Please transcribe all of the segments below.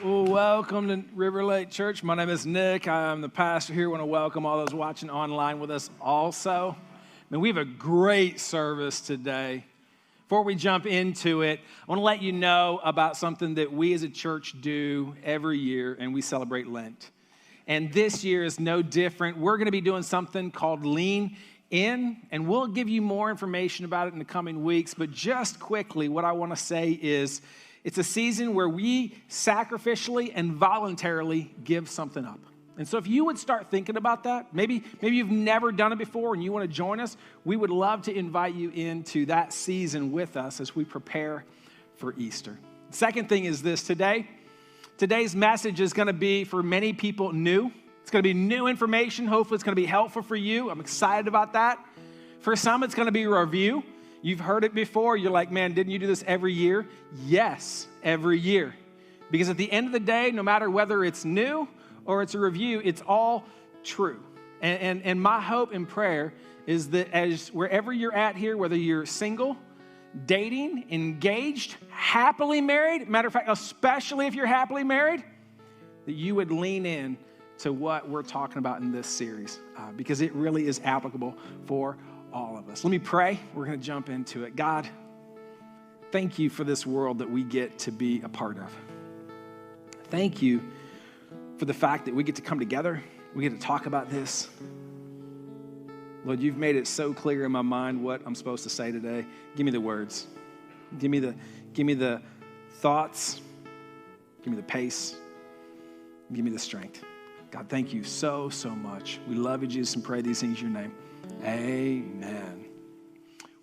Well, welcome to River Lake Church. My name is Nick. I'm the pastor here. I want to welcome all those watching online with us also. We have a great service today. Before we jump into it, I want to let you know about something that we as a church do every year, and we celebrate Lent. And this year is no different. We're going to be doing something called Lean In, and we'll give you more information about it in the coming weeks. But just quickly, what I want to say is, it's a season where we sacrificially and voluntarily give something up. And so if you would start thinking about that, maybe you've never done it before and you want to join us, we would love to invite you into that season with us as we prepare for Easter. The second thing is this: today's message is going to be for many people new. It's going to be new information. Hopefully it's going to be helpful for you. I'm excited about that. For some, it's going to be a review. You've heard it before. You're like, man, didn't you do this every year? Yes, every year. Because at the end of the day, no matter whether it's new or it's a review, it's all true. And my hope and prayer is that as wherever you're at here, whether you're single, dating, engaged, happily married, matter of fact, especially if you're happily married, that you would lean in to what we're talking about in this series because it really is applicable for all of us. Let me pray. We're going to jump into it. God, thank you for this world that we get to be a part of. Thank you for the fact that we get to come together. We get to talk about this. Lord, you've made it so clear in my mind what I'm supposed to say today. Give me the words. Give me the thoughts. Give me the pace. Give me the strength. God, thank you so much. We love you, Jesus, and pray these things in your name. Amen.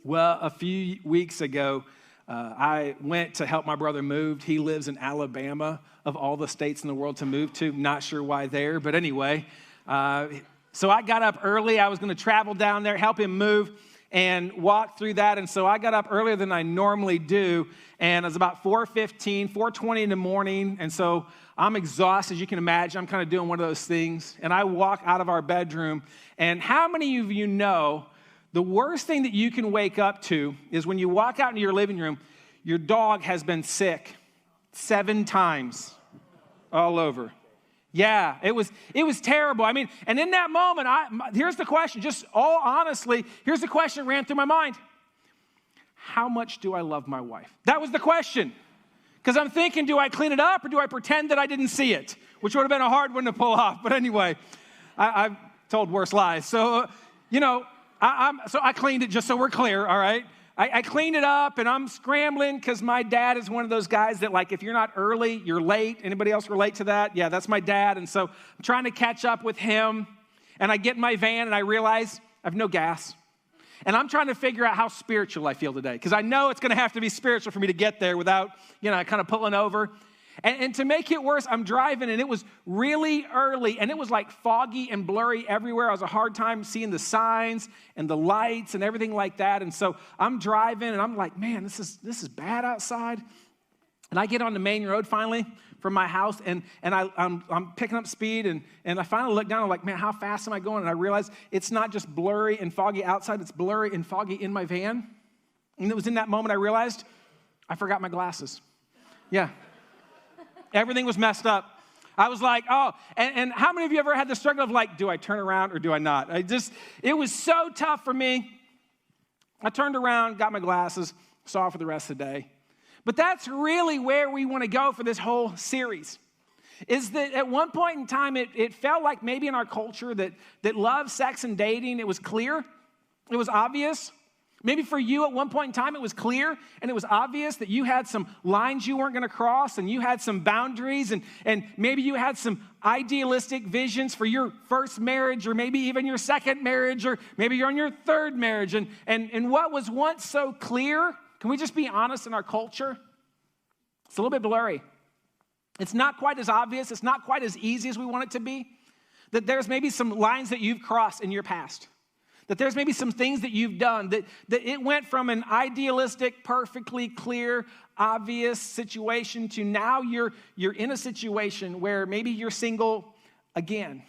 Well, a few weeks ago, I went to help my brother move. He lives in Alabama, of all the states in the world to move to. Not sure why there, but anyway. So I got up early. I was going to travel down there, help him move, and walk through that. And so I got up earlier than I normally do, and it was about 4:20 in the morning. And so I'm exhausted, as you can imagine. I'm kind of doing one of those things. And I walk out of our bedroom. And how many of you know the worst thing that you can wake up to is when you walk out into your living room, your dog has been sick 7 times all over. Yeah, it was terrible. I mean, and in that moment, here's the question, just all honestly, here's the question that ran through my mind. How much do I love my wife? That was the question. Because I'm thinking, do I clean it up or do I pretend that I didn't see it? Which would have been a hard one to pull off. But anyway, I've told worse lies. So, I cleaned it, just so we're clear, all right? I cleaned it up, and I'm scrambling because my dad is one of those guys that, like, if you're not early, you're late. Anybody else relate to that? Yeah, that's my dad. And so I'm trying to catch up with him, and I get in my van, and I realize I have no gas. And I'm trying to figure out how spiritual I feel today, because I know it's going to have to be spiritual for me to get there without, kind of pulling over. And to make it worse, I'm driving, and it was really early, and it was like foggy and blurry everywhere. I was a hard time seeing the signs and the lights and everything like that. And so I'm driving, and I'm like, man, this is bad outside. And I get on the main road finally from my house, and I'm picking up speed, and I finally look down, I'm like, man, how fast am I going? And I realize it's not just blurry and foggy outside, it's blurry and foggy in my van. And it was in that moment I realized I forgot my glasses. Yeah. Everything was messed up. I was like, oh, and how many of you ever had the struggle of like, do I turn around or do I not? It was so tough for me. I turned around, got my glasses, saw for the rest of the day. But that's really where we want to go for this whole series, is that at one point in time, it felt like maybe in our culture that love, sex, and dating, it was clear, it was obvious. Maybe for you at one point in time, it was clear and it was obvious that you had some lines you weren't going to cross, and you had some boundaries, and maybe you had some idealistic visions for your first marriage, or maybe even your second marriage, or maybe you're on your third marriage. And what was once so clear, can we just be honest, in our culture? It's a little bit blurry. It's not quite as obvious. It's not quite as easy as we want it to be. That there's maybe some lines that you've crossed in your past. That there's maybe some things that you've done, that it went from an idealistic, perfectly clear, obvious situation to now you're in a situation where maybe you're single again.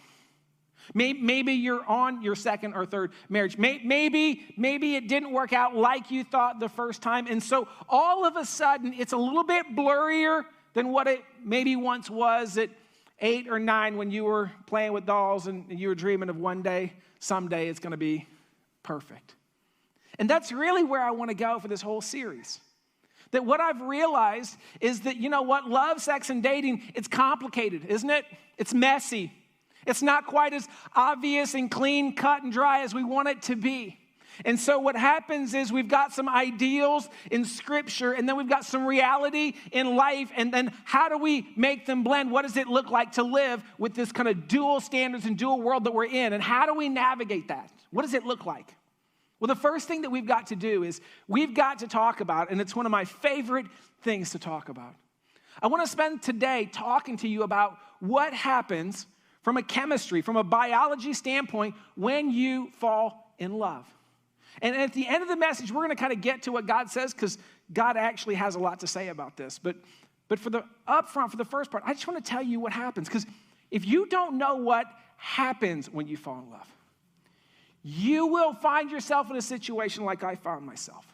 Maybe you're on your second or third marriage. Maybe it didn't work out like you thought the first time. And so all of a sudden, it's a little bit blurrier than what it maybe once was at 8 or 9 when you were playing with dolls and you were dreaming of one day, someday it's going to be perfect. And that's really where I want to go for this whole series. That what I've realized is that, you know what, love, sex, and dating, it's complicated, isn't it? It's messy. It's not quite as obvious and clean, cut, and dry as we want it to be. And so what happens is we've got some ideals in Scripture, and then we've got some reality in life, and then how do we make them blend? What does it look like to live with this kind of dual standards and dual world that we're in, and how do we navigate that? What does it look like? Well, the first thing that we've got to do is we've got to talk about, and it's one of my favorite things to talk about. I want to spend today talking to you about what happens from a chemistry, from a biology standpoint, when you fall in love. And at the end of the message, we're going to kind of get to what God says, because God actually has a lot to say about this. But for the upfront, for the first part, I just want to tell you what happens. Because if you don't know what happens when you fall in love, you will find yourself in a situation like I found myself,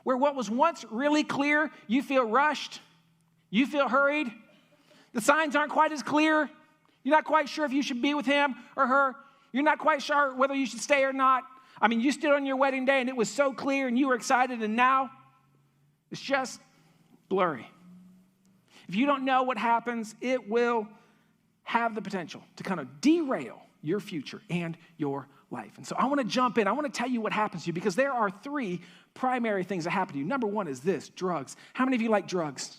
where what was once really clear, you feel rushed, you feel hurried, the signs aren't quite as clear, you're not quite sure if you should be with him or her, you're not quite sure whether you should stay or not. I mean, you stood on your wedding day and it was so clear and you were excited, and now it's just blurry. If you don't know what happens, it will have the potential to kind of derail your future and your life. And so I want to jump in. I want to tell you what happens to you, because there are 3 primary things that happen to you. Number 1 is this: drugs. How many of you like drugs?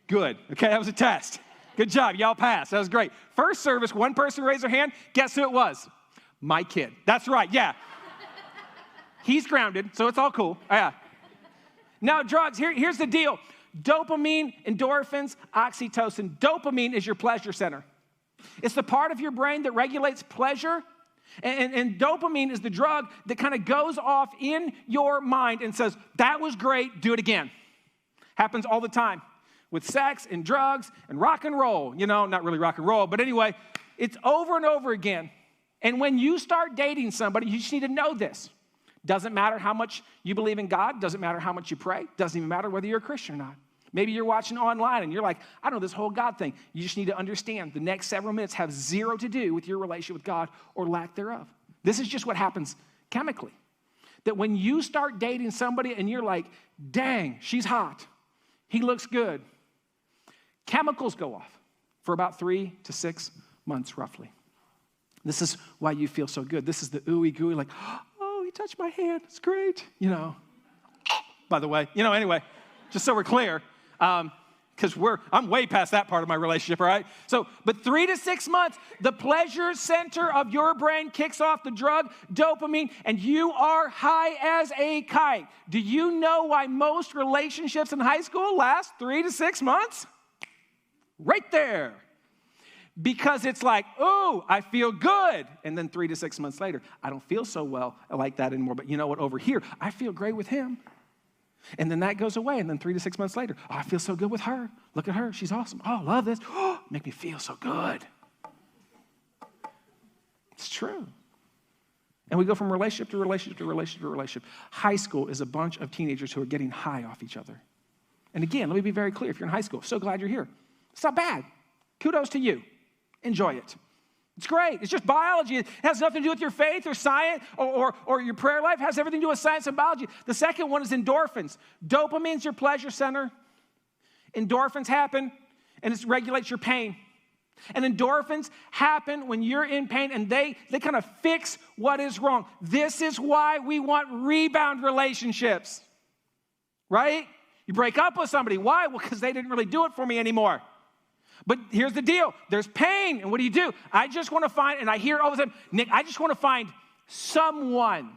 Good. Okay, that was a test. Good job. Y'all passed. That was great. First service, one person raised their hand. Guess who it was? My kid. That's right. Yeah. He's grounded, so it's all cool. Yeah. Now, drugs, here's the deal. Dopamine, endorphins, oxytocin. Dopamine is your pleasure center. It's the part of your brain that regulates pleasure. And dopamine is the drug that kind of goes off in your mind and says, that was great, do it again. Happens all the time with sex and drugs and rock and roll. You know, not really rock and roll, but anyway, it's over and over again. And when you start dating somebody, you just need to know this. Doesn't matter how much you believe in God. Doesn't matter how much you pray. Doesn't even matter whether you're a Christian or not. Maybe you're watching online and you're like, I don't know this whole God thing. You just need to understand the next several minutes have zero to do with your relationship with God or lack thereof. This is just what happens chemically. That when you start dating somebody and you're like, dang, she's hot. He looks good. Chemicals go off for about 3 to 6 months roughly. This is why you feel so good. This is the ooey gooey, like, oh, he touched my hand. It's great. You know, by the way, anyway, just so we're clear, because I'm way past that part of my relationship, all right? But 3 to 6 months, the pleasure center of your brain kicks off the drug, dopamine, and you are high as a kite. Do you know why most relationships in high school last 3 to 6 months? Right there. Because it's like, oh, I feel good. And then 3 to 6 months later, I don't feel so well like that anymore. But you know what? Over here, I feel great with him. And then that goes away. And then 3 to 6 months later, oh, I feel so good with her. Look at her. She's awesome. Oh, I love this. Oh, make me feel so good. It's true. And we go from relationship to relationship to relationship to relationship. High school is a bunch of teenagers who are getting high off each other. And again, let me be very clear. If you're in high school, so glad you're here. It's not bad. Kudos to you. Enjoy it. It's great. It's just biology. It has nothing to do with your faith or science or your prayer life. It has everything to do with science and biology. The second one is endorphins. Dopamine's your pleasure center. Endorphins happen, and it regulates your pain. And endorphins happen when you're in pain, and they kind of fix what is wrong. This is why we want rebound relationships, right? You break up with somebody. Why? Well, because they didn't really do it for me anymore. But here's the deal. There's pain. And what do? I just want to find, and I hear all the time, Nick, I just want to find someone.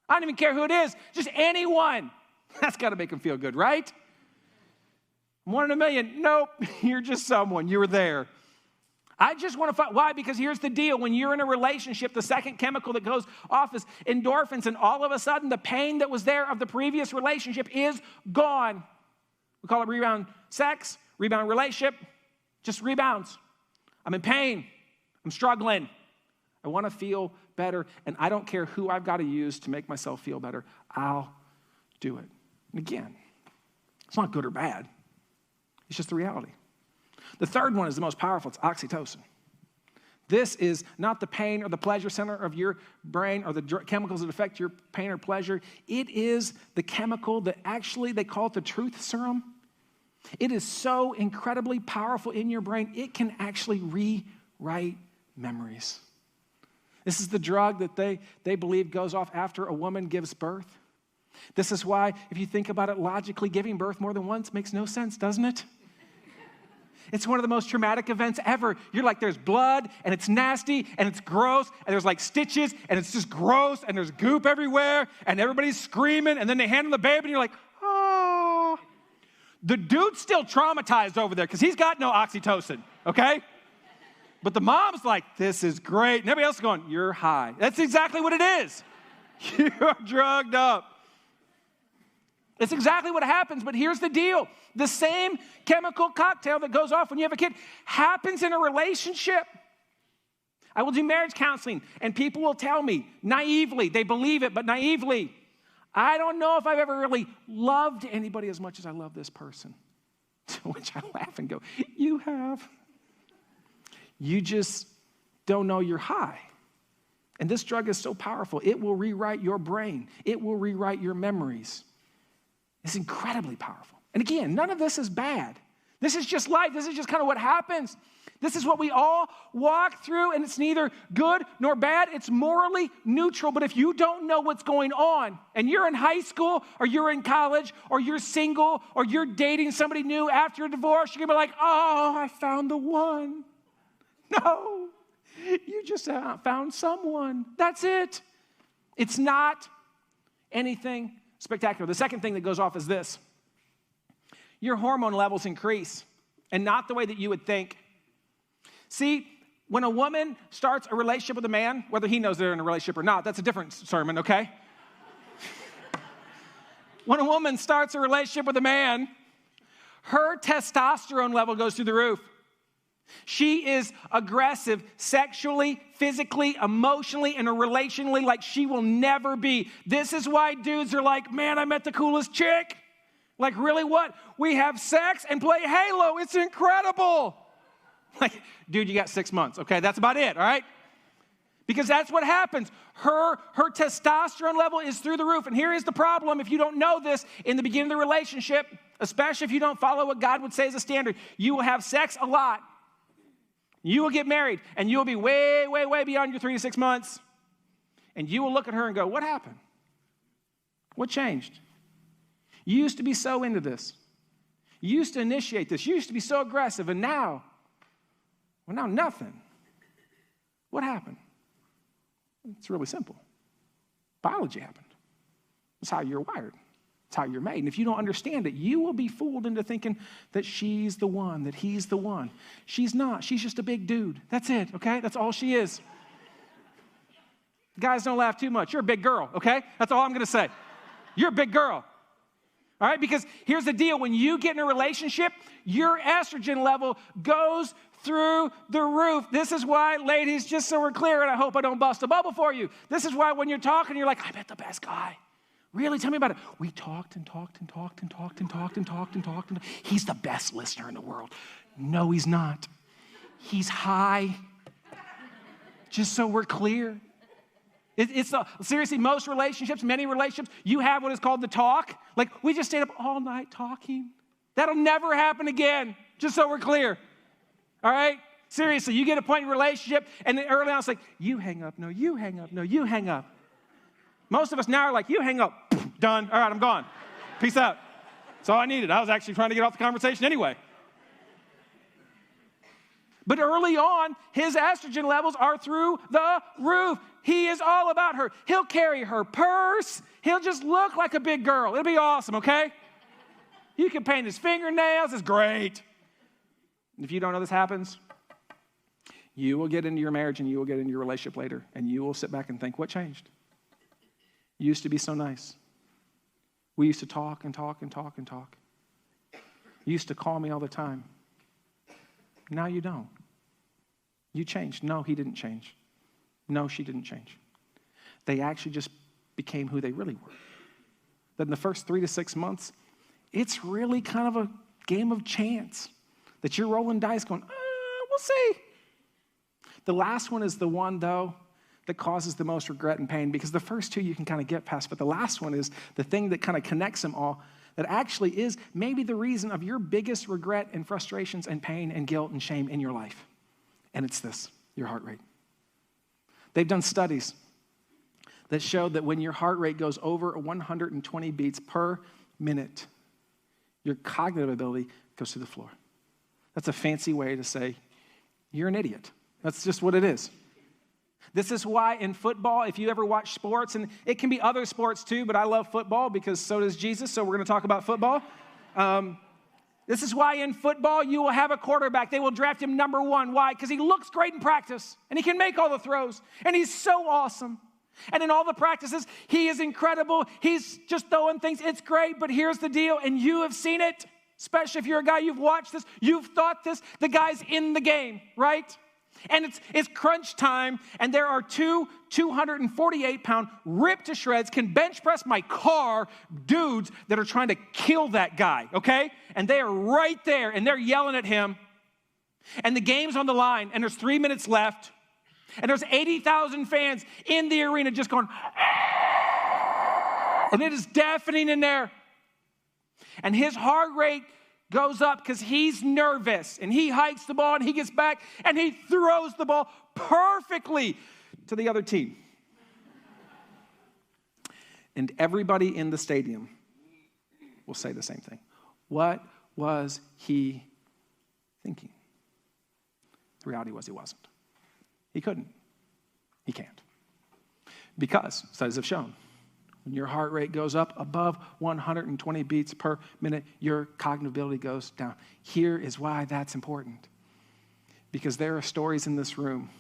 I don't even care who it is. Just anyone. That's got to make them feel good, right? 1 in a million. Nope. You're just someone. You were there. I just want to find. Why? Because here's the deal. When you're in a relationship, the second chemical that goes off is endorphins. And all of a sudden, the pain that was there of the previous relationship is gone. We call it rebound sex, rebound relationship. Just rebounds. I'm in pain. I'm struggling. I want to feel better, and I don't care who I've got to use to make myself feel better. I'll do it. And again, it's not good or bad. It's just the reality. The third one is the most powerful. It's oxytocin. This is not the pain or the pleasure center of your brain or the chemicals that affect your pain or pleasure. It is the chemical that actually, they call it the truth serum. It is so incredibly powerful in your brain, it can actually rewrite memories. This is the drug that they believe goes off after a woman gives birth. This is why, if you think about it logically, giving birth more than once makes no sense, doesn't it? It's one of the most traumatic events ever. You're like, there's blood, and it's nasty, and it's gross, and there's like stitches, and it's just gross, and there's goop everywhere, and everybody's screaming, and then they hand him the baby, and you're like, oh. The dude's still traumatized over there because he's got no oxytocin, okay? But the mom's like, this is great. And everybody else is going, you're high. That's exactly what it is. You're drugged up. It's exactly what happens, but here's the deal. The same chemical cocktail that goes off when you have a kid happens in a relationship. I will do marriage counseling, and people will tell me naively, they believe it, but naively, I don't know if I've ever really loved anybody as much as I love this person. To which I laugh and go, you have. You just don't know you're high. And this drug is so powerful, it will rewrite your brain. It will rewrite your memories. It's incredibly powerful. And again, none of this is bad. This is just life. This is just kind of what happens. This is what we all walk through, and it's neither good nor bad. It's morally neutral. But if you don't know what's going on, and you're in high school, or you're in college, or you're single, or you're dating somebody new after a divorce, you're going to be like, oh, I found the one. No, you just found someone. That's it. It's not anything spectacular. The second thing that goes off is this. Your hormone levels increase, and not the way that you would think. See, when a woman starts a relationship with a man, whether he knows they're in a relationship or not, that's a different sermon, okay? When a woman starts a relationship with a man, her testosterone level goes through the roof. She is aggressive sexually, physically, emotionally, and relationally like she will never be. This is why dudes are like, man, I met the coolest chick. Like, really, what? We have sex and play Halo. It's incredible. Like, dude, you got 6 months, okay? That's about it, all right? Because that's what happens. Her testosterone level is through the roof. And here is the problem. If you don't know this in the beginning of the relationship, especially if you don't follow what God would say is a standard, you will have sex a lot. You will get married, and you will be way, way, way beyond your 3 to 6 months. And you will look at her and go, what happened? What changed? You used to be so into this. You used to initiate this. You used to be so aggressive, and now nothing. What happened? It's really simple. Biology happened. It's how you're wired. It's how you're made. And if you don't understand it, you will be fooled into thinking that she's the one, that he's the one. She's not. She's just a big dude. That's it, okay? That's all she is. Guys, don't laugh too much. You're a big girl, okay? That's all I'm going to say. You're a big girl. All right? Because here's the deal. When you get in a relationship, your estrogen level goes through the roof. This is why, ladies, just so we're clear, and I hope I don't bust a bubble for you, this is why when you're talking, you're like, I met the best guy. Really? Tell me about it. We talked and talked and talked and talked and talked and talked and talked. He's the best listener in the world. No, he's not. He's high. Just so we're clear. Seriously, most relationships, many relationships, you have what is called the talk. Like, we just stayed up all night talking. That'll never happen again, just so we're clear. All right? Seriously, you get a point in a relationship, and then early on it's like, you hang up, no, you hang up, no, you hang up. Most of us now are like, you hang up, done, all right, I'm gone. Peace out. That's all I needed. I was actually trying to get off the conversation anyway. But early on, his estrogen levels are through the roof. He is all about her. He'll carry her purse. He'll just look like a big girl. It'll be awesome, okay? You can paint his fingernails. It's great. And if you don't know this happens, you will get into your marriage and you will get into your relationship later, and you will sit back and think, what changed? You used to be so nice. We used to talk and talk and talk and talk. You used to call me all the time. Now you don't. You changed. No, he didn't change. No, she didn't change. They actually just became who they really were. That in the first 3 to 6 months, it's really kind of game of chance that you're rolling dice going, we'll see. The last one is the one, though, that causes the most regret and pain, because the first two you can kind of get past, but the last one is the thing that kind of connects them all, that actually is maybe the reason of your biggest regret and frustrations and pain and guilt and shame in your life. And it's this, your heart rate. They've done studies that show that when your heart rate goes over 120 beats per minute, your cognitive ability goes through the floor. That's a fancy way to say you're an idiot. That's just what it is. This is why in football, if you ever watch sports, and it can be other sports too, but I love football because so does Jesus, so we're going to talk about football. This is why in football you will have a quarterback. They will draft him number 1. Why? Because he looks great in practice, and he can make all the throws, and he's so awesome. And in all the practices, he is incredible. He's just throwing things. It's great, but here's the deal, and you have seen it, especially if you're a guy, you've watched this, you've thought this, the guy's in the game, right? And it's crunch time, and there are two 248-pound, ripped to shreds, can bench press my car dudes that are trying to kill that guy, okay? And they are right there, and they're yelling at him. And the game's on the line, and there's 3 minutes left, and there's 80,000 fans in the arena just going, and it is deafening in there. And his heart rate goes up because he's nervous, and he hikes the ball, and he gets back, and he throws the ball perfectly to the other team. And everybody in the stadium will say the same thing. What was he thinking? The reality was he wasn't. He couldn't. He can't. Because studies have shown, when your heart rate goes up above 120 beats per minute, your cognitive ability goes down. Here is why that's important. Because there are stories in this room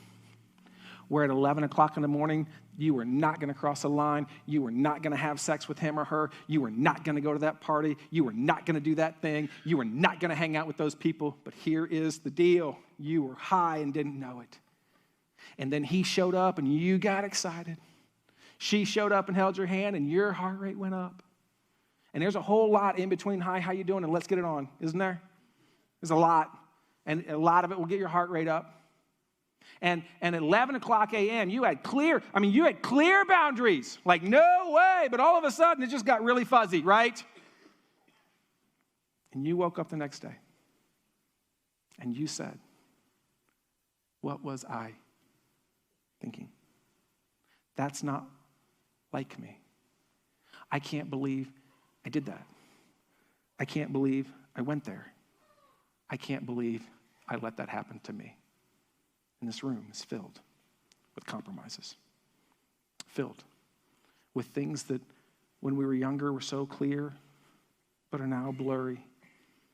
where at 11 o'clock in the morning, you were not going to cross a line. You were not going to have sex with him or her. You were not going to go to that party. You were not going to do that thing. You were not going to hang out with those people. But here is the deal. You were high and didn't know it. And then he showed up and you got excited. She showed up and held your hand, and your heart rate went up. And there's a whole lot in between, hi, how you doing, and let's get it on, isn't there? There's a lot. And a lot of it will get your heart rate up. And at 11 o'clock a.m., you had clear boundaries. Like, no way. But all of a sudden, it just got really fuzzy, right? And you woke up the next day. And you said, what was I thinking? That's not like me. I can't believe I did that. I can't believe I went there. I can't believe I let that happen to me. And this room is filled with compromises, filled with things that when we were younger were so clear, but are now blurry.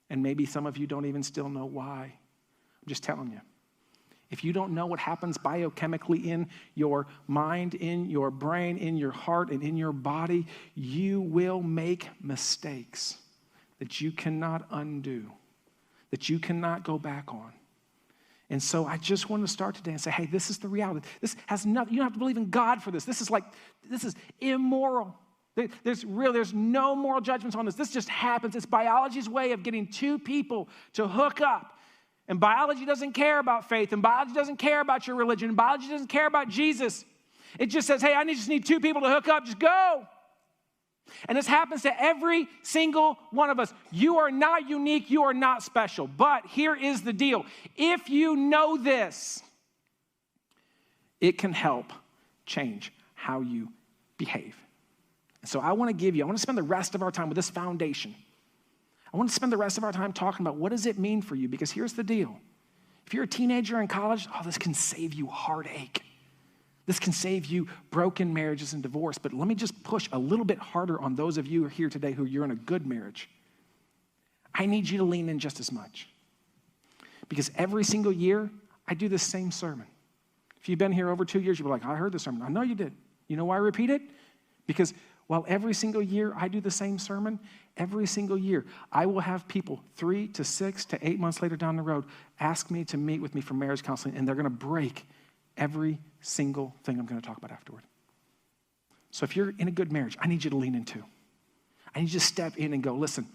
And maybe some of you don't even still know why. I'm just telling you. If you don't know what happens biochemically in your mind, in your brain, in your heart, and in your body, you will make mistakes that you cannot undo, that you cannot go back on. And so I just want to start today and say, hey, this is the reality. This has nothing, you don't have to believe in God for this. This is immoral. There's no moral judgments on this. This just happens. It's biology's way of getting two people to hook up. And biology doesn't care about faith, and biology doesn't care about your religion, and biology doesn't care about Jesus. It just says, hey, I just need two people to hook up, just go. And this happens to every single one of us. You are not unique, you are not special. But here is the deal. If you know this, it can help change how you behave. And so I want to spend the rest of our time with this foundation. I want to spend the rest of our time talking about what does it mean for you, because here's the deal. If you're a teenager in college, this can save you heartache. This can save you broken marriages and divorce. But let me just push a little bit harder on those of you who are here today who you're in a good marriage. I need you to lean in just as much. Because every single year, I do the same sermon. If you've been here over 2 years, you'll be like, I heard the sermon. I know you did. You know why I repeat it? Because while every single year I do the same sermon, every single year I will have people 3 to 6 to 8 months later down the road ask me to meet with me for marriage counseling, and they're going to break every single thing I'm going to talk about afterward. So if you're in a good marriage, I need you to lean in too. I need you to step in and go, listen,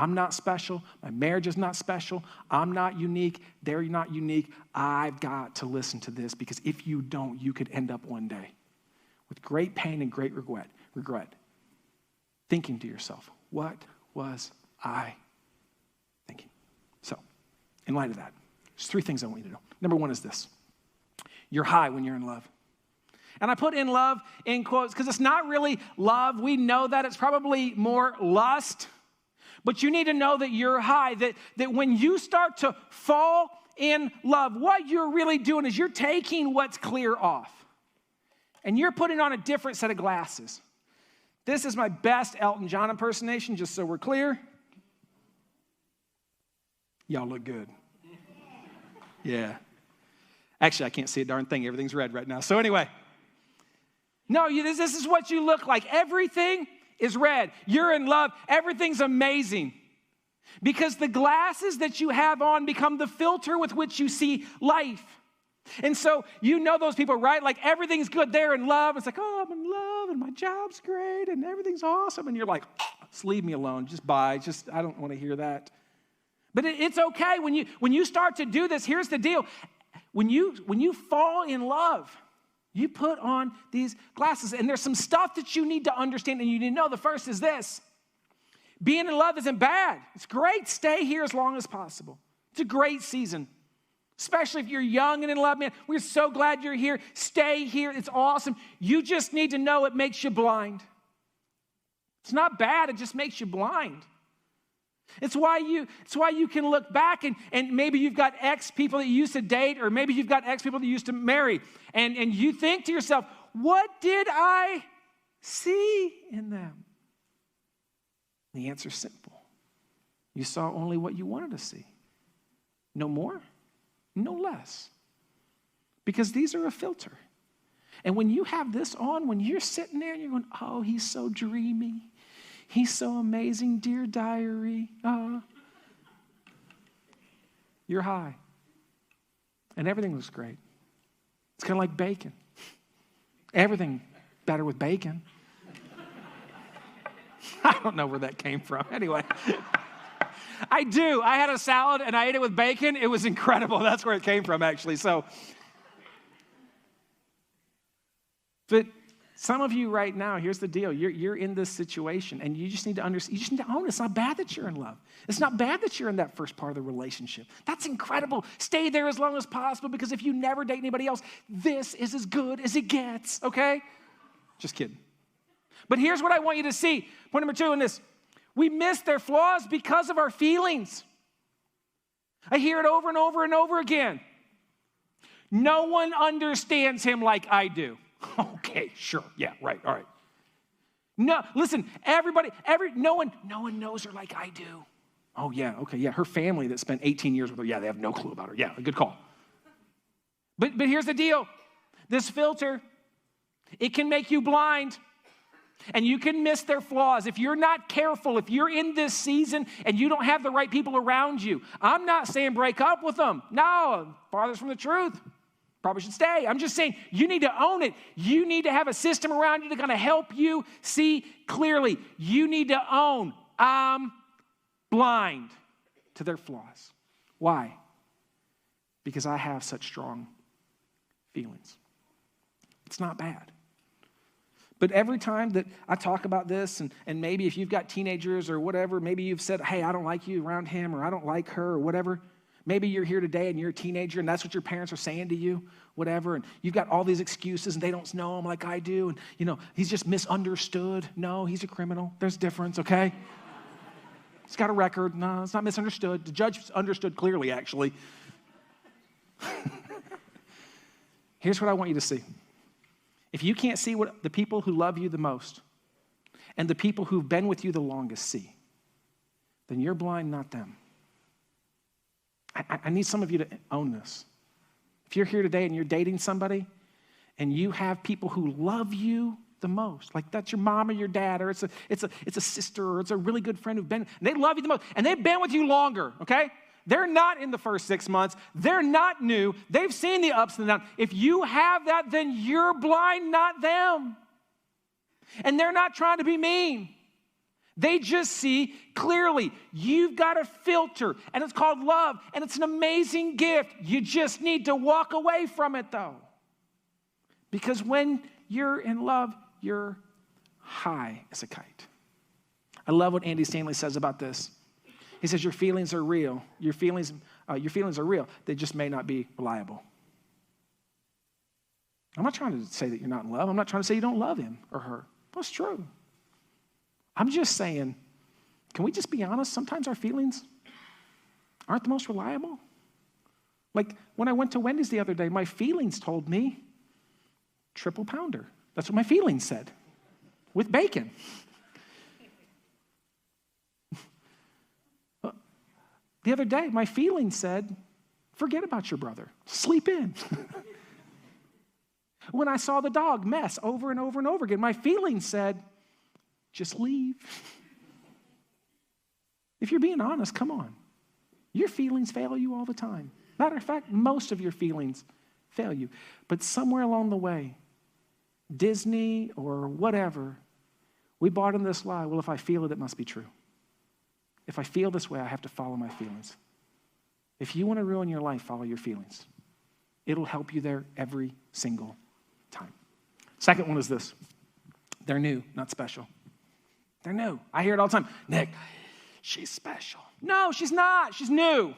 I'm not special. My marriage is not special. I'm not unique. They're not unique. I've got to listen to this because if you don't, you could end up one day with great pain and great regret, thinking to yourself, what was I thinking? So, in light of that, there's three things I want you to know. Number one is this. You're high when you're in love. And I put in love in quotes because it's not really love. We know that it's probably more lust. But you need to know that you're high, that when you start to fall in love, what you're really doing is you're taking what's clear off. And you're putting on a different set of glasses. This is my best Elton John impersonation, just so we're clear. Y'all look good. Yeah. Actually, I can't see a darn thing. Everything's red right now. So anyway. No, this is what you look like. Everything is red. You're in love. Everything's amazing. Because the glasses that you have on become the filter with which you see life. And so you know those people, right? Like everything's good. They're in love. It's like, oh, I'm in love and my job's great and everything's awesome. And you're like, just leave me alone. Just bye. I don't want to hear that. But it's okay. When you start to do this, here's the deal. When you fall in love, you put on these glasses, and there's some stuff that you need to understand, and you need to know. The first is this. Being in love isn't bad. It's great. Stay here as long as possible. It's a great season, especially if you're young and in love, man. We're so glad you're here. Stay here. It's awesome. You just need to know it makes you blind. It's not bad. It just makes you blind. It's why you can look back and maybe you've got ex people that you used to date, or maybe you've got ex people that you used to marry, and you think to yourself, what did I see in them? The answer's simple. You saw only what you wanted to see. No more, no less. Because these are a filter. And when you have this on, when you're sitting there and you're going, oh, he's so dreamy. He's so amazing, dear diary. You're high. And everything looks great. It's kind of like bacon. Everything better with bacon. I don't know where that came from. Anyway, I do. I had a salad and I ate it with bacon. It was incredible. That's where it came from, actually. But some of you right now, here's the deal. You're in this situation, and you just need to understand. You just need to own it. It's not bad that you're in love. It's not bad that you're in that first part of the relationship. That's incredible. Stay there as long as possible, because if you never date anybody else, this is as good as it gets, okay? Just kidding. But here's what I want you to see. Point number 2 in this. We miss their flaws because of our feelings. I hear it over and over and over again. No one understands him like I do. Okay, sure. Yeah, right. All right. No, listen, no one knows her like I do. Oh, yeah, okay, yeah. Her family that spent 18 years with her, yeah, they have no clue about her. Yeah, a good call. But here's the deal. This filter, it can make you blind, and you can miss their flaws. If you're not careful, if you're in this season and you don't have the right people around you, I'm not saying break up with them. No, farthest from the truth. Probably should stay. I'm just saying you need to own it. You need to have a system around you to kind of help you see clearly. You need to own, I'm blind to their flaws. Why? Because I have such strong feelings. It's not bad. But every time that I talk about this, and maybe if you've got teenagers or whatever, maybe you've said, hey, I don't like you around him, or I don't like her, or whatever. Maybe you're here today and you're a teenager and that's what your parents are saying to you, whatever, and you've got all these excuses and they don't know him like I do, and, he's just misunderstood. No, he's a criminal. There's a difference, okay? He's got a record. No, it's not misunderstood. The judge understood clearly, actually. Here's what I want you to see. If you can't see what the people who love you the most and the people who've been with you the longest see, then you're blind, not them. I need some of you to own this. If you're here today and you're dating somebody and you have people who love you the most, like that's your mom or your dad, or it's a sister, or it's a really good friend and they love you the most, and they've been with you longer, okay? They're not in the first 6 months. They're not new. They've seen the ups and downs. If you have that, then you're blind, not them. And they're not trying to be mean. They just see clearly. You've got a filter, and it's called love, and it's an amazing gift. You just need to walk away from it, though. Because when you're in love, you're high as a kite. I love what Andy Stanley says about this. He says, your feelings are real. Your feelings are real. They just may not be reliable. I'm not trying to say that you're not in love. I'm not trying to say you don't love him or her. That's true. I'm just saying, can we just be honest? Sometimes our feelings aren't the most reliable. Like when I went to Wendy's the other day, my feelings told me triple pounder. That's what my feelings said, with bacon. The other day, my feelings said, forget about your brother. Sleep in. When I saw the dog mess over and over and over again, my feelings said, just leave. If you're being honest, come on. Your feelings fail you all the time. Matter of fact, most of your feelings fail you. But somewhere along the way, Disney or whatever, we bought in this lie, well, if I feel it, it must be true. If I feel this way, I have to follow my feelings. If you want to ruin your life, follow your feelings. It'll help you there every single time. Second one is this. They're new, not special. They're new. I hear it all the time. Nick, she's special. No, she's not. She's new.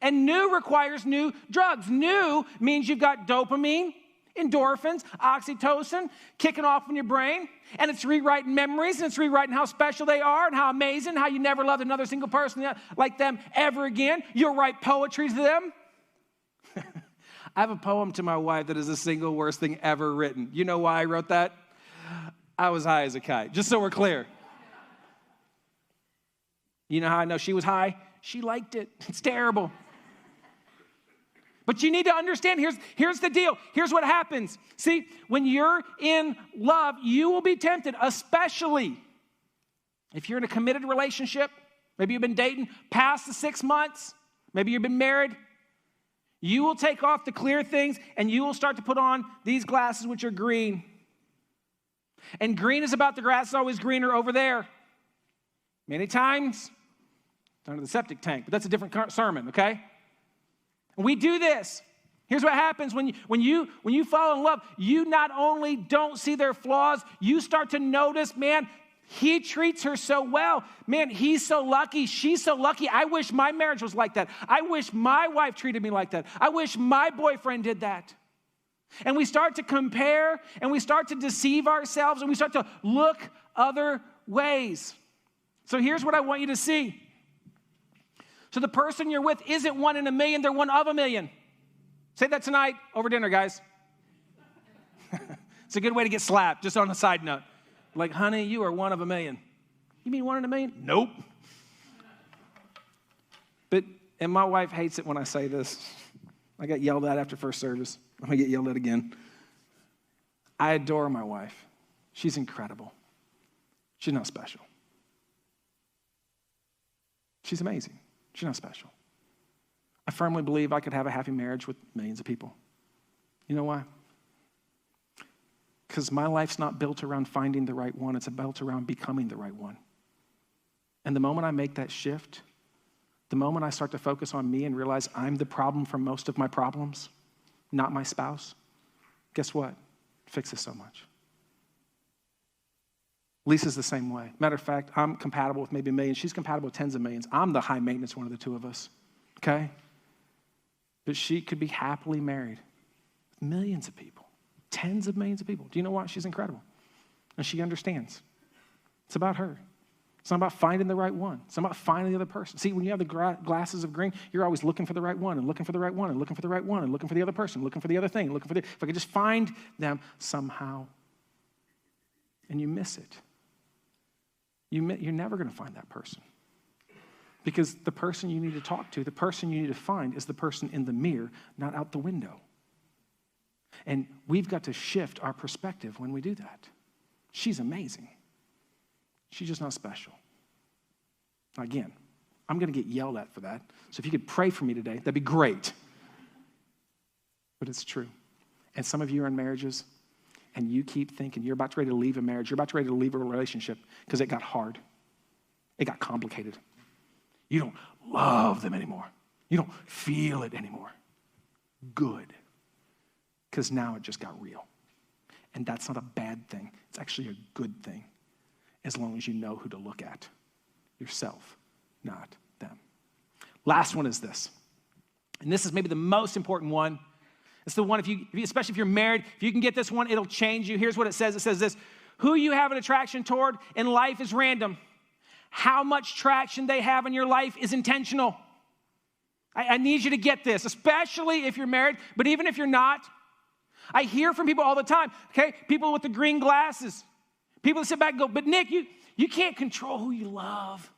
And new requires new drugs. New means you've got dopamine, endorphins, oxytocin kicking off in your brain, and it's rewriting memories, and it's rewriting how special they are and how amazing, how you never loved another single person like them ever again. You'll write poetry to them. I have a poem to my wife that is the single worst thing ever written. You know why I wrote that? I was high as a kite, just so we're clear. You know how I know she was high? She liked it. It's terrible. But you need to understand, here's the deal. Here's what happens. See, when you're in love, you will be tempted, especially if you're in a committed relationship. Maybe you've been dating past the 6 months. Maybe you've been married. You will take off the clear things, and you will start to put on these glasses, which are green. And green is about the grass is always greener over there. Many times, it's under the septic tank, but that's a different sermon, okay? And we do this. Here's what happens when you fall in love. You not only don't see their flaws, you start to notice, man, he treats her so well. Man, he's so lucky. She's so lucky. I wish my marriage was like that. I wish my wife treated me like that. I wish my boyfriend did that. And we start to compare, and we start to deceive ourselves, and we start to look other ways. So here's what I want you to see. So the person you're with isn't one in a million, they're one of a million. Say that tonight over dinner, guys. It's a good way to get slapped, just on a side note. Like, honey, you are one of a million. You mean one in a million? Nope. And my wife hates it when I say this. I got yelled at after first service. I'm going to get yelled at again. I adore my wife. She's incredible. She's not special. She's amazing. She's not special. I firmly believe I could have a happy marriage with millions of people. You know why? Because my life's not built around finding the right one. It's built around becoming the right one. And the moment I make that shift, the moment I start to focus on me and realize I'm the problem for most of my problems, not my spouse, guess what? It fixes so much. Lisa's the same way. Matter of fact, I'm compatible with maybe a million. She's compatible with tens of millions. I'm the high maintenance one of the two of us, okay? But she could be happily married with millions of people, tens of millions of people. Do you know what? She's incredible. And she understands. It's about her. It's not about finding the right one. It's not about finding the other person. See, when you have the glasses of green, you're always looking for the right one and looking for the right one and looking for the right one and looking for the other person, looking for the other thing, if I could just find them somehow. And you miss it. You're never going to find that person. Because the person you need to talk to, the person you need to find is the person in the mirror, not out the window. And we've got to shift our perspective when we do that. She's amazing. She's just not special. Again, I'm going to get yelled at for that. So if you could pray for me today, that'd be great. But it's true. And some of you are in marriages, and you keep thinking you're about to ready to leave a marriage, you're about to ready to leave a relationship because it got hard. It got complicated. You don't love them anymore. You don't feel it anymore. Good. Because now it just got real. And that's not a bad thing. It's actually a good thing, as long as you know who to look at. Yourself, not them. Last one is this. And this is maybe the most important one. It's the one, especially if you're married, if you can get this one, it'll change you. Here's what it says. It says this: who you have an attraction toward in life is random. How much traction they have in your life is intentional. I need you to get this, especially if you're married, but even if you're not. I hear from people all the time, okay? People with the green glasses. People that sit back and go, but Nick, you can't control who you love.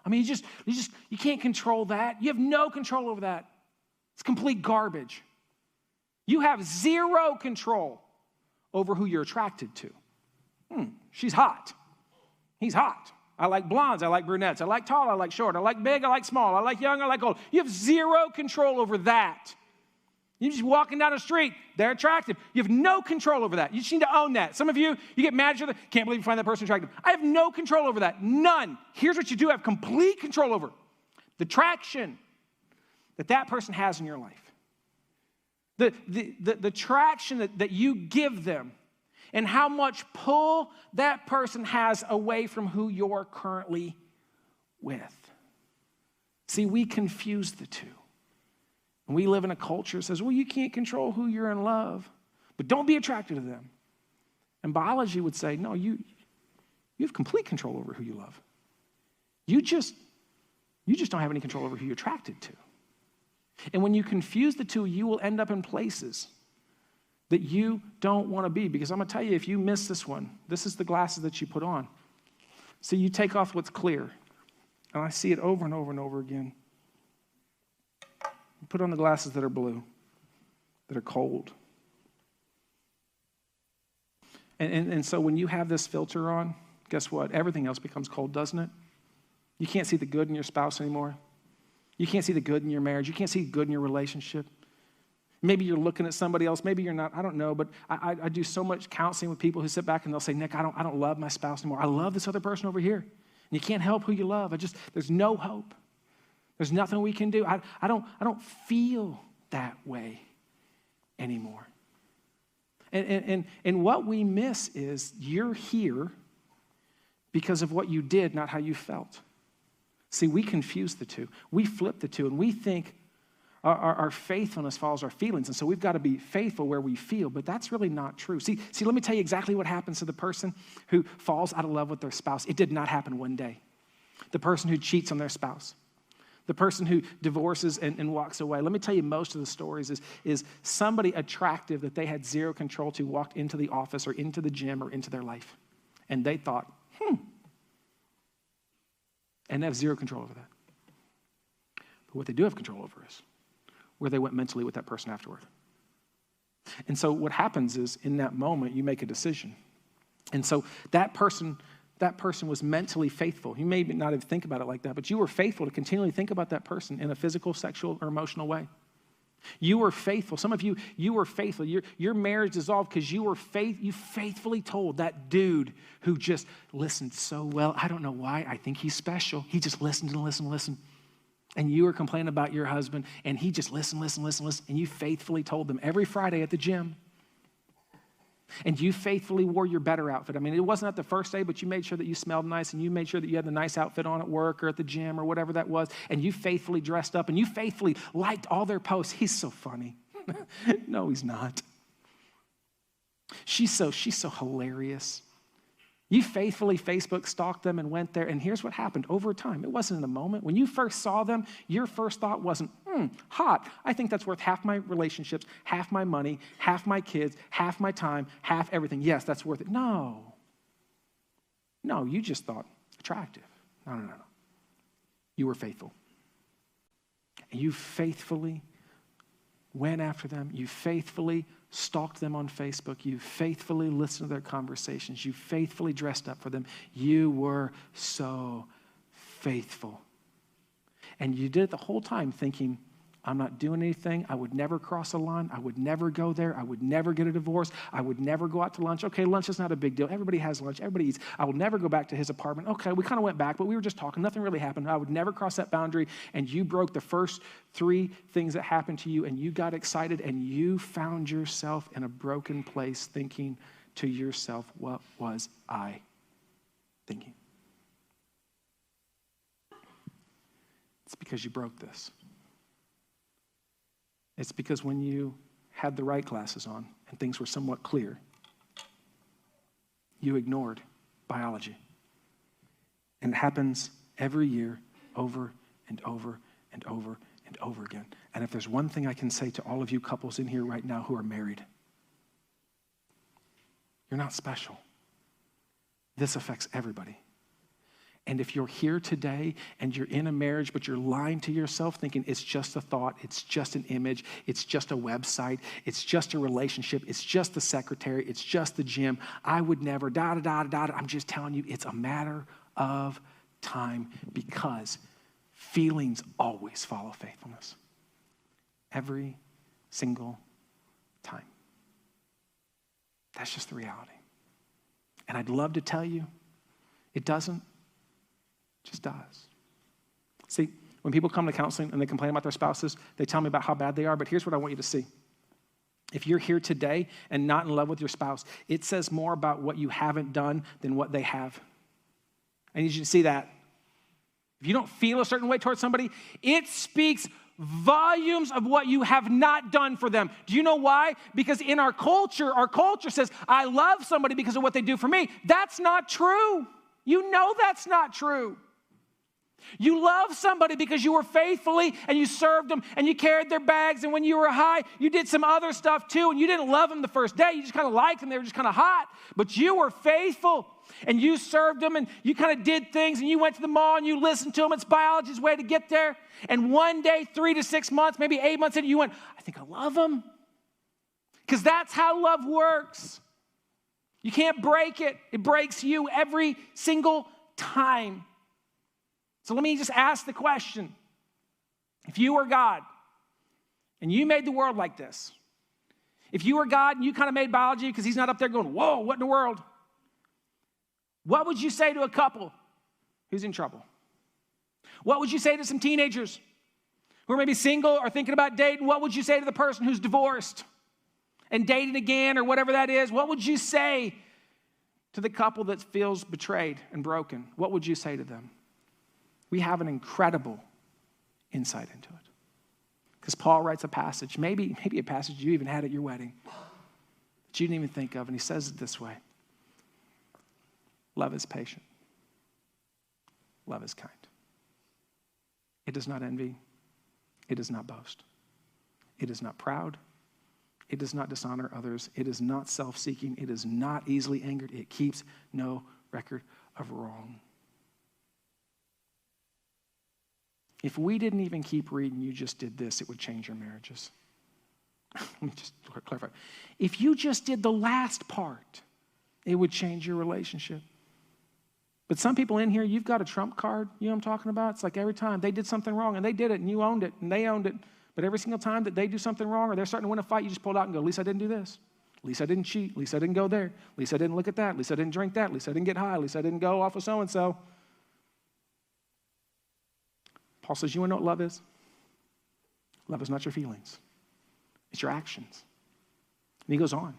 I mean, you can't control that. You have no control over that. It's complete garbage. You have zero control over who you're attracted to. She's hot. He's hot. I like blondes. I like brunettes. I like tall. I like short. I like big. I like small. I like young. I like old. You have zero control over that. You're just walking down the street. They're attractive. You have no control over that. You just need to own that. Some of you get mad at each other. Can't believe you find that person attractive. I have no control over that. None. Here's what you do have complete control over: the traction that person has in your life. The traction that you give them, and how much pull that person has away from who you're currently with. See, we confuse the two. And we live in a culture that says, well, you can't control who you're in love, but don't be attracted to them. And biology would say, no, you have complete control over who you love. You just don't have any control over who you're attracted to. And when you confuse the two, you will end up in places that you don't want to be. Because I'm going to tell you, if you miss this one, this is the glasses that you put on. So you take off what's clear. And I see it over and over and over again. You put on the glasses that are blue, that are cold. And so when you have this filter on, guess what? Everything else becomes cold, doesn't it? You can't see the good in your spouse anymore. You can't see the good in your marriage. You can't see the good in your relationship. Maybe you're looking at somebody else. Maybe you're not. I don't know. But I do so much counseling with people who sit back and they'll say, Nick, I don't love my spouse anymore. I love this other person over here. And you can't help who you love. There's no hope. There's nothing we can do. I don't feel that way anymore. And what we miss is you're here because of what you did, not how you felt. See, we confuse the two. We flip the two, and we think our faithfulness follows our feelings, and so we've got to be faithful where we feel, but that's really not true. See, let me tell you exactly what happens to the person who falls out of love with their spouse. It did not happen one day. The person who cheats on their spouse, the person who divorces and walks away. Let me tell you, most of the stories is somebody attractive that they had zero control to walked into the office or into the gym or into their life, and they thought, and they have zero control over that. But what they do have control over is where they went mentally with that person afterward. And so what happens is, in that moment, you make a decision. And so that person was mentally faithful. You may not even think about it like that, but you were faithful to continually think about that person in a physical, sexual, or emotional way. You were faithful. Some of you were faithful. Your marriage dissolved because you faithfully told that dude who just listened so well. I don't know why. I think he's special. He just listened and listened. And you were complaining about your husband, and he just listened. And you faithfully told them every Friday at the gym. And you faithfully wore your better outfit. I mean, it wasn't at the first day, but you made sure that you smelled nice, and you made sure that you had the nice outfit on at work or at the gym or whatever that was, and you faithfully dressed up, and you faithfully liked all their posts. He's so funny. No, he's not. She's so hilarious. You faithfully Facebook stalked them and went there, and here's what happened over time. It wasn't in a moment. When you first saw them, your first thought wasn't, hot. I think that's worth half my relationships, half my money, half my kids, half my time, half everything. Yes, that's worth it. No, you just thought attractive. No. You were faithful. And you faithfully went after them. You faithfully stalked them on Facebook. You faithfully listened to their conversations. You faithfully dressed up for them. You were so faithful. And you did it the whole time thinking, I'm not doing anything. I would never cross a line. I would never go there. I would never get a divorce. I would never go out to lunch. Okay, lunch is not a big deal. Everybody has lunch. Everybody eats. I will never go back to his apartment. Okay, we kind of went back, but we were just talking. Nothing really happened. I would never cross that boundary. And you broke the first 3 things that happened to you, and you got excited, and you found yourself in a broken place thinking to yourself, what was I thinking? It's because you broke this. It's because when you had the right glasses on and things were somewhat clear, you ignored biology. And it happens every year over and over and over and over again. And if there's one thing I can say to all of you couples in here right now who are married, you're not special. This affects everybody. And if you're here today and you're in a marriage, but you're lying to yourself thinking it's just a thought, it's just an image, it's just a website, it's just a relationship, it's just the secretary, it's just the gym, I would never, I'm just telling you, it's a matter of time because feelings always follow faithfulness. Every single time. That's just the reality. And I'd love to tell you, it doesn't. Just does. See, when people come to counseling and they complain about their spouses, they tell me about how bad they are, but here's what I want you to see. If you're here today and not in love with your spouse, it says more about what you haven't done than what they have. I need you to see that. If you don't feel a certain way towards somebody, it speaks volumes of what you have not done for them. Do you know why? Because in our culture says, I love somebody because of what they do for me. That's not true. You know that's not true. You love somebody because you were faithfully and you served them and you carried their bags, and when you were high, you did some other stuff too, and you didn't love them the first day. You just kind of liked them. They were just kind of hot. But you were faithful and you served them and you kind of did things, and you went to the mall and you listened to them. It's biology's way to get there. And one day, 3 to 6 months, maybe 8 months in, you went, I think I love them. Because that's how love works. You can't break it. It breaks you every single time. So let me just ask the question. If you were God and you made the world like this, if you were God and you kind of made biology because he's not up there going, whoa, what in the world? What would you say to a couple who's in trouble? What would you say to some teenagers who are maybe single or thinking about dating? What would you say to the person who's divorced and dating again or whatever that is? What would you say to the couple that feels betrayed and broken? What would you say to them? We have an incredible insight into it. Because Paul writes a passage, maybe a passage you even had at your wedding, that you didn't even think of, and he says it this way. Love is patient. Love is kind. It does not envy. It does not boast. It is not proud. It does not dishonor others. It is not self-seeking. It is not easily angered. It keeps no record of wrong. If we didn't even keep reading, you just did this, it would change your marriages. Let me just clarify. If you just did the last part, it would change your relationship. But some people in here, you've got a trump card, you know what I'm talking about? It's like every time they did something wrong and they did it and you owned it and they owned it. But every single time that they do something wrong or they're starting to win a fight, you just pull it out and go, at least I didn't do this. At least I didn't cheat. At least I didn't go there. At least I didn't look at that. At least I didn't drink that. At least I didn't get high. At least I didn't go off with so-and-so. Paul says, you want to know what love is? Love is not your feelings. It's your actions. And he goes on.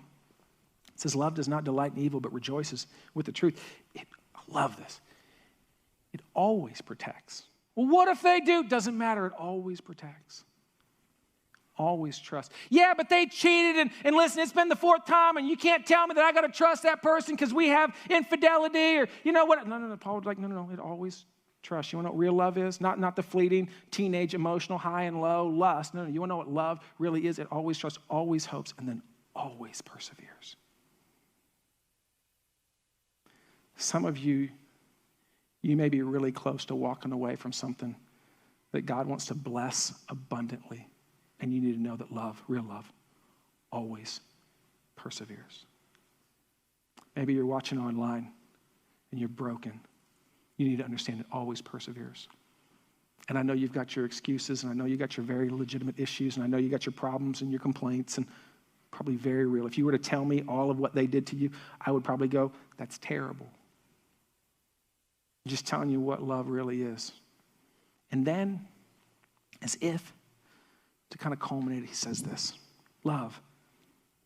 It says, love does not delight in evil, but rejoices with the truth. I love this. It always protects. Well, what if they do? Doesn't matter. It always protects. Always trust. Yeah, but they cheated, and listen, it's been the 4th time, and you can't tell me that I got to trust that person because we have infidelity, or you know what? No. Paul was like, no. It always trust. You want to know what real love is? Not the fleeting, teenage, emotional, high and low lust. No. You want to know what love really is? It always trusts, always hopes, and then always perseveres. Some of you may be really close to walking away from something that God wants to bless abundantly. And you need to know that love, real love, always perseveres. Maybe you're watching online and you're broken. You need to understand it always perseveres. And I know you've got your excuses, and I know you got your very legitimate issues, and I know you got your problems and your complaints, and probably very real. If you were to tell me all of what they did to you, I would probably go, that's terrible. I'm just telling you what love really is. And then, as if to kind of culminate, he says this: love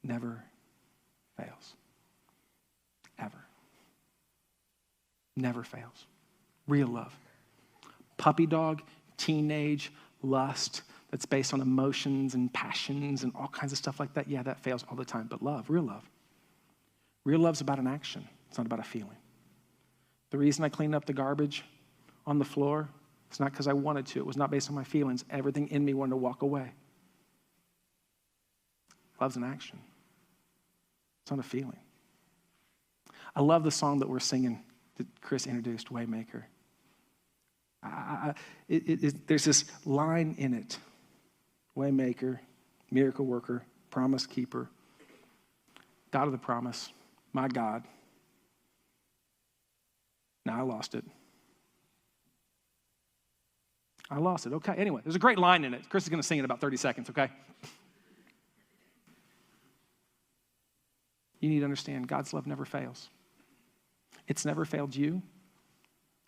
never fails. Ever. Never fails. Real love. Puppy dog, teenage, lust, that's based on emotions and passions and all kinds of stuff like that, yeah, that fails all the time. But love, real love's about an action. It's not about a feeling. The reason I cleaned up the garbage on the floor, it's not because I wanted to. It was not based on my feelings. Everything in me wanted to walk away. Love's an action. It's not a feeling. I love the song that we're singing that Chris introduced, Waymaker. There's this line in it: Waymaker, miracle worker, promise keeper, God of the promise, my God. Now I lost it. Okay, anyway, there's a great line in it. Chris is going to sing it in about 30 seconds, okay? You need to understand God's love never fails. It's never failed you.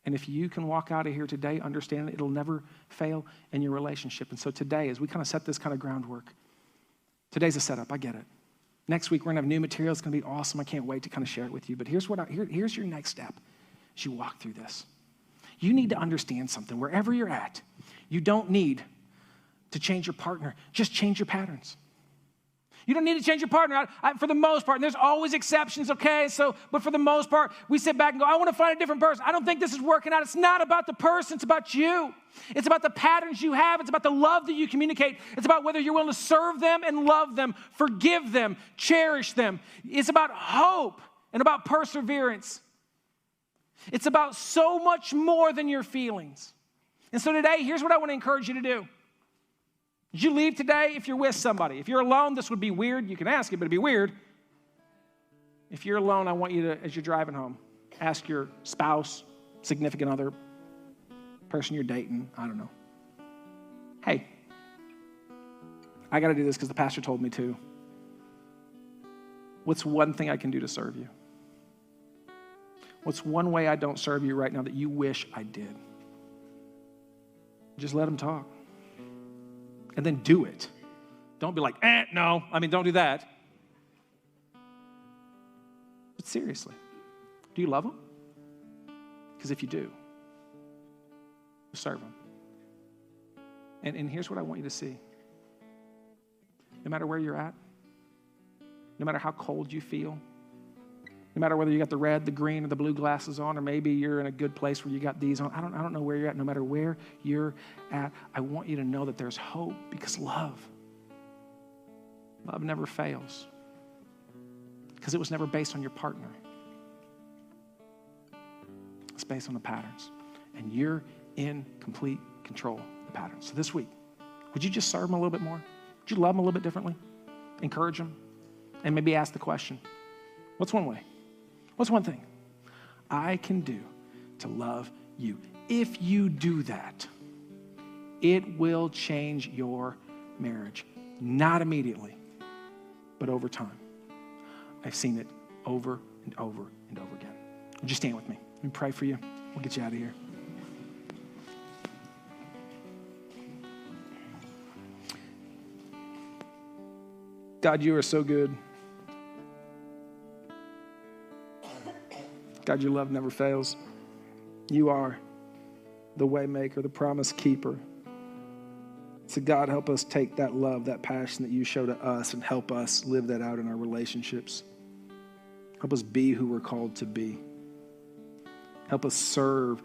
And if you can walk out of here today understanding it'll never fail in your relationship. And so today, as we kind of set this kind of groundwork, today's a setup, I get it. Next week, we're going to have new material. It's going to be awesome. I can't wait to kind of share it with you. But here's your next step as you walk through this. You need to understand something. Wherever you're at, you don't need to change your partner. Just change your patterns. You don't need to change your partner. For the most part, and there's always exceptions, okay? But for the most part, we sit back and go, I want to find a different person. I don't think this is working out. It's not about the person. It's about you. It's about the patterns you have. It's about the love that you communicate. It's about whether you're willing to serve them and love them, forgive them, cherish them. It's about hope and about perseverance. It's about so much more than your feelings. And so today, here's what I want to encourage you to do. Did you leave today if you're with somebody? If you're alone, this would be weird. You can ask it, but it'd be weird. If you're alone, I want you to, as you're driving home, ask your spouse, significant other, person you're dating, I don't know. Hey, I got to do this because the pastor told me to. What's one thing I can do to serve you? What's one way I don't serve you right now that you wish I did? Just let them talk. And then do it. Don't be like, no. Don't do that. But seriously, do you love them? Because if you do, serve them. And here's what I want you to see. No matter where you're at, no matter how cold you feel, no matter whether you got the red, the green, or the blue glasses on, or maybe you're in a good place where you got these on. I don't know where you're at. No matter where you're at, I want you to know that there's hope because love never fails. Because it was never based on your partner. It's based on the patterns. And you're in complete control of the patterns. So this week, would you just serve them a little bit more? Would you love them a little bit differently? Encourage them? And maybe ask the question, what's one way? What's one thing I can do to love you? If you do that, it will change your marriage. Not immediately, but over time. I've seen it over and over and over again. Would you stand with me? Let me pray for you. We'll get you out of here. God, you are so good. God, your love never fails. You are the way maker, the promise keeper. So God, help us take that love, that passion that you show to us and help us live that out in our relationships. Help us be who we're called to be. Help us serve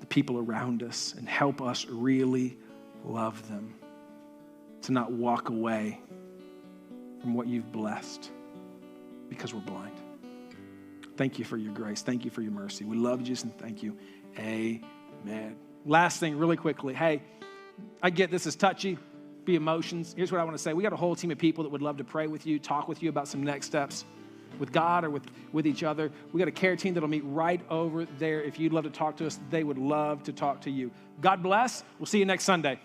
the people around us and help us really love them. To not walk away from what you've blessed because we're blind. Thank you for your grace. Thank you for your mercy. We love you and thank you. Amen. Last thing really quickly. Hey, I get this is touchy, be emotions. Here's what I want to say. We got a whole team of people that would love to pray with you, talk with you about some next steps. with God or with each other, we got a care team that'll meet right over there. If you'd love to talk to us, they would love to talk to you. God bless. We'll see you next Sunday.